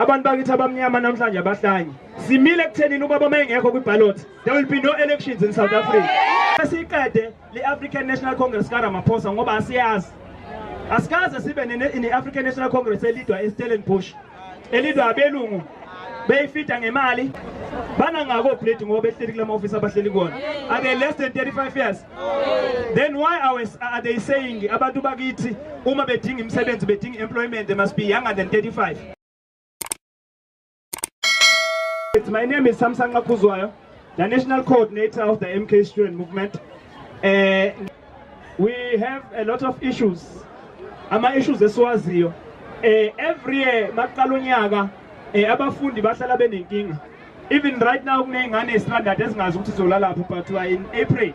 abantu bakithi abamnyama namhlanje abahlanye simile ekuthenini ubaba mayengekho kwiballot there will be no elections in South Africa. Siqede le-African National Congress kaRamaphosa ngoba asiyazi asikaze sibe ne-African National Congress elidwa eStellenbosch elidwa abelungu beyifida ngemali bana ngako plate ngoba behleli kula office abahleli kona are they less than 35 years? Then why are they saying abantu bakithi uma bedinga imisebenzi bedinga employment they must be younger than 35? My name is Samsung Makuzwayo, the national coordinator of the MK student movement. We have a lot of issues. Ama issues eswaziyo. Every year maqala unyaka abafundi bahlala benenkinga. Even right now kuneyingane estrandard ezingazi ukuthi zolala lapho but in April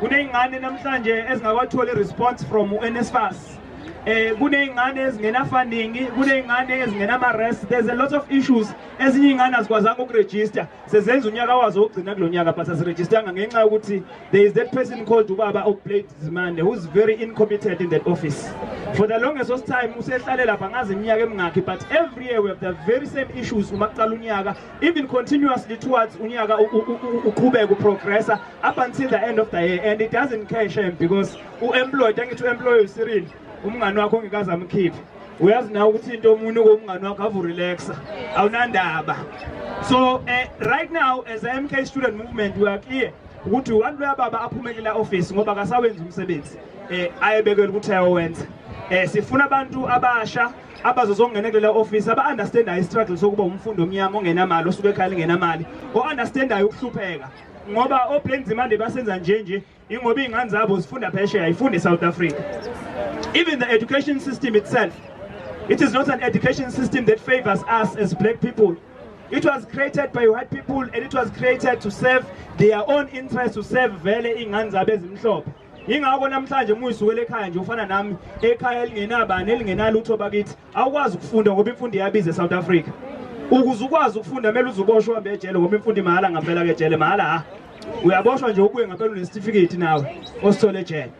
kuneyingane namhlanje ezingakwatholi response from uNSFAS. Kuneyingane ezingena funding, kuneyingane ezingena ama rest. There's a lot of issues ezinye ingane azikwazanga ukuregister sezenza unyaka wazo ogcina kulonyaka but asiregisteranga ngenxa ukuthi there is that person called ubaba Okplate Zimande who's very incompetent in that office. For the longest time usehlale lapha ngazi iminyaka emingakhi but every year we have the very same issues umaqala unyaka even continuously towards unyaka uqhubeka uprogressa up until the end of the year and it doesn't care shame because uemployed angithi uemployee Cyril umngani wakho ongikazi amkhiphi uyazi nawe ukuthi into omunye komngani wakho avu relaxa awunandaba. So right now as a MK student movement we are clear ukuthi uwantu yababa aphumekela office ngoba akasawenza umsebenzi ayebekela ukuthi ayowenza. Sifuna abantu abasha abazozongena kule office aba understand I struggle sokuba umfundo omnyama ongenamali osuke ekhaya ngenamali o understand ukuhlupheka ngoba oPlate Zimande basenza nje ingoba ingane zabo zifunda phesheya ayifundi South Africa. Even the education system itself, it is not an education system that favors us as black people. It was created by white people and it was created to serve their own interests, to serve vele ingane zabo ezimhlophe. Ingakho namhlanje muyisuke ekhaya nje ufana nami ekhaya elingenabani elingenalutho bakithi awukwazi ukufunda ngoba imfundo iyabiza eSouth Africa. Ukuze ukwazi ukufunda kumele uzuboshwe uhambe ejele ngoba imfundo imahhala ngempela ke ejele mahhala uyaboshwa nje ukuye ngempela unecertificate nawe osithole ejele.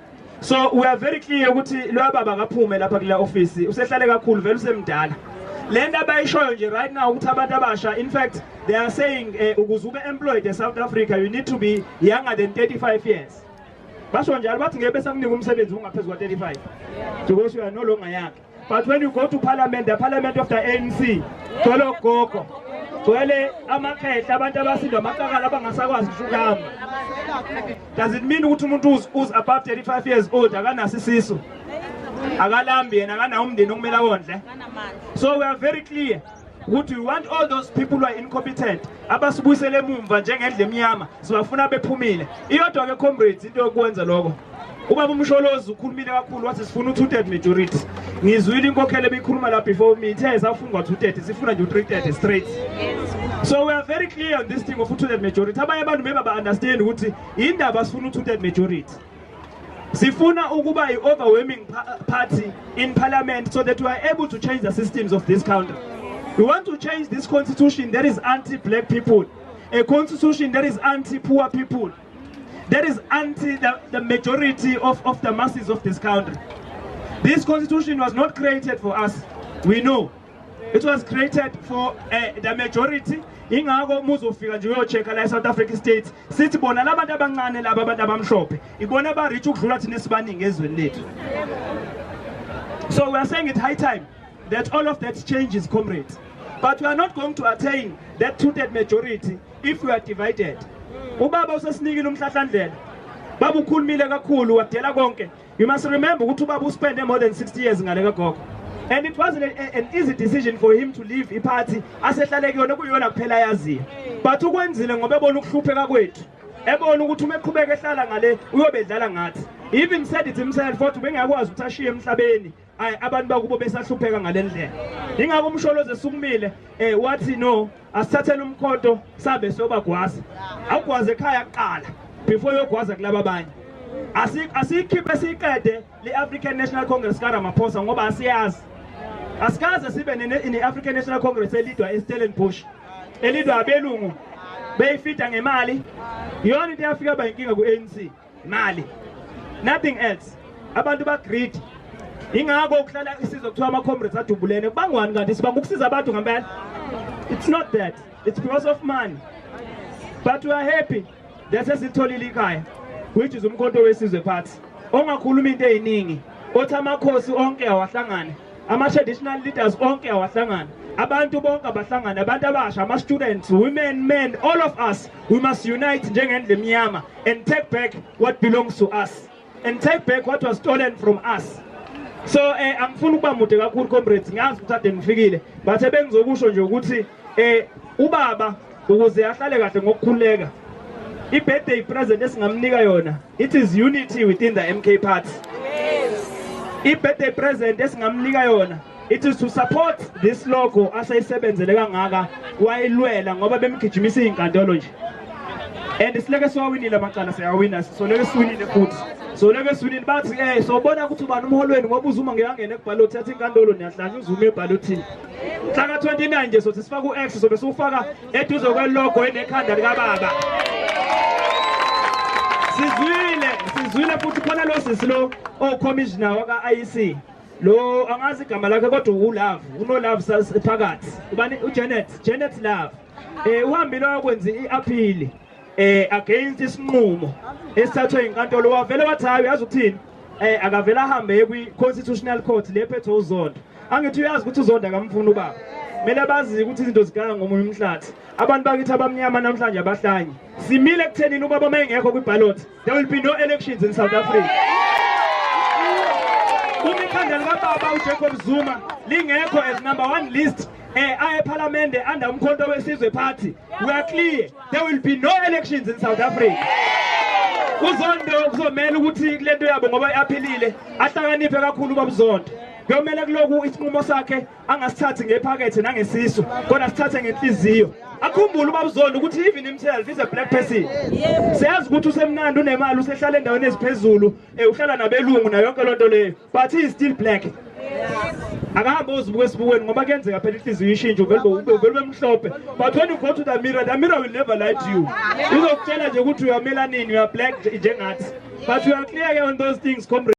So we are very clear ukuthi lo baba akaphume lapha kule office usehlale kakhulu vele usemdala. Lento abayishoyo nje right now ukuthi abantu abasha in fact they are saying ukuze ube employed in South Africa you need to be younger than 35 years. Basho njalo bathi ngeke bese kunika umsebenzi ungaphezulu kwa 35 because you are no longer young. But when you go to parliament, the parliament of the ANC tolo gogo gwele amakhehla abantu abasindwa amaqakala abangasakwazi ukuhamba. Does it mean ukuthi umuntu who's above 35 years old akanaso isisu akalambi yena akanawo umndeni okumele awondle? So we are very clear ukuthi we want all those people who are incompetent abasibuyisele emumva njengendle emnyama sibafuna bephumile. Iyodwa ke comrades into yokwenza lokho ubaba uMsholozi ukhulumile kakhulu wathi sifuna u2/3 majority. Ngizwile inkokhelo ebikhuluma la before me ithe safungwa 2/3 sifuna nje u3/3 straight. So we are very clear on this thing of u2/3 majority. Abanye abantu beba ba understand ukuthi indaba sifuna u2/3 majority. Sifuna ukuba i-overwhelming party in parliament so that we are able to change the systems of this country. We want to change this constitution that is anti-black people, a constitution that is anti-poor people, that is anti the majority of the masses of this country. This constitution was not created for us, we know. It was created for the majority. Ingako muzofika nje uyochecka la South Africa state sithi bona labantu abancane laba abantu abamhlophe ibona ba rich ukudlula thina esibaningi ezweni lethu. So we are saying it high time that all of that changes, comrades. But we are not going to attain that 2/3 majority if we are divided. Ubaba usesinikile umhlahlandlela. Baba ukhulumile kakhulu wadela konke. You must remember ukuthi ubaba uspende more than 60 years ngale kagogo. And it wasn't an easy decision for him to leave the party asehlale kuyona kuyona kuphela yaziyo. But ukwenzile ngoba ebona ukuhlupheka kwethu. Ebona ukuthi uma eqhubeka ehlala ngale uyobedlala ngathi. He even said it himself futhi bengakwazi ukuthi ashiye emhlabeni abantu bakubo besahlupheka ngalendlela. Ingakho uMsholozi esukumile wathi no asithathele umkhonto sabe sobagwaza. Awugwaze ekhaya kuqala before yogwaza kulaba abanye. Asikhiphe siqede le-African National Congress kaRamaphosa ngoba asiyazi. Asikaze sibe ne-African National Congress elidwa eStellenbosch elidwa abelungu beyifida ngemali yona into yafika bayinkinga ku-ANC imali, nothing else. Abantu ba greedy ingako ukuhlala isizwe kuthiwa ama-comrades adubulene kubangwani kanti sibanga ukusiza abantu ngempela. It's not that, it's because of money. But we are happy that sesitholile ikhaya, which is umkhonto wesizwe party ongakhuluma into eziningi, othi amakhosi onke awahlangane, ama-traditional leaders onke awahlangane, abantu bonke abahlangane, abantu abasha, ama-students, women, men, all of us, we must unite njengendlu emnyama and take back what belongs to us and take back what was stolen from us. So angifuni ukuba mude kakhulu comrades, ngazi ukuthi ade ngifikile, but bengizokusho nje ukuthi ubaba ukuze ahlale kahle ngokukhuleka, i-birthday present esingamnika yona, it is unity within the MK party. I-birthday present esingamnika yona, it is to support this logo asayisebenzele kangaka wayilwela ngoba bemgijimisa izinkantolo nje. And sileke siwawinile amacala, siyawina, so leke siwinile futhi. So leke siwinile bathi sobona ukuthi ubani umholweni ngoba uzuma ngeyangena ekubhaloti yathi inkantolo niyahlanya uzume ebhalotini. Mhla ka-29 nje sothi sifaka u-X sobe siwufaka eduze kwelogo enekhanda likababa. Sizwile futhi khona lo sisi lo commissioner waka-IEC. Lo angazi igama lakhe kodwa uLove, unoLove phakathi. Ubani uJanet Love. Uhambile wakwenza i-appeal against isinqumo esithathwe inkantolo, wavele wathi hayi uyazi ukuthini, akavela ahambe kwi-constitutional court lephethe uZondo. Angithi uyazi ukuthi uZondo akamfuni ubaba, kumele bazi ukuthi izinto ziganga ngomunye umhlathi. Abantu bakithi abamnyama namhlanje abahlanyi simile ekuthenini ubaba uma engekho kwiballot, there will be no elections in South Africa. Uma ikhanda likababa uJacob Zuma lingekho as #1 list aye parliament under umkhonto wesizwe party, we are clear, there will be no elections in South Africa. uZondo kuzomela ukuthi kulento yabo ngoba iaphelile ahlakaniphe kakhulu babuZondo. Kuyomela kuloku isinqumo sakhe angasithathi ngephakethe nangesisu kodwa sithathe ngenhliziyo. Akhumbule ubabuZondo ukuthi even himself is a black person. Siyazi ukuthi usemnandi unemali usehlala endaweni eziphezulu, uhlala nabelungu nayo yonke lonto leyo, but he is still black. Akahambe uzibuke esibukweni ngoba kuyenzeka phela inhliziyo ishintshe uvele bemhlophe. But when you go to the mirror will never lie to you. Izokutshela nje ukuthi uyamela nini, you are black njengathi. But we are clear on those things, comrades.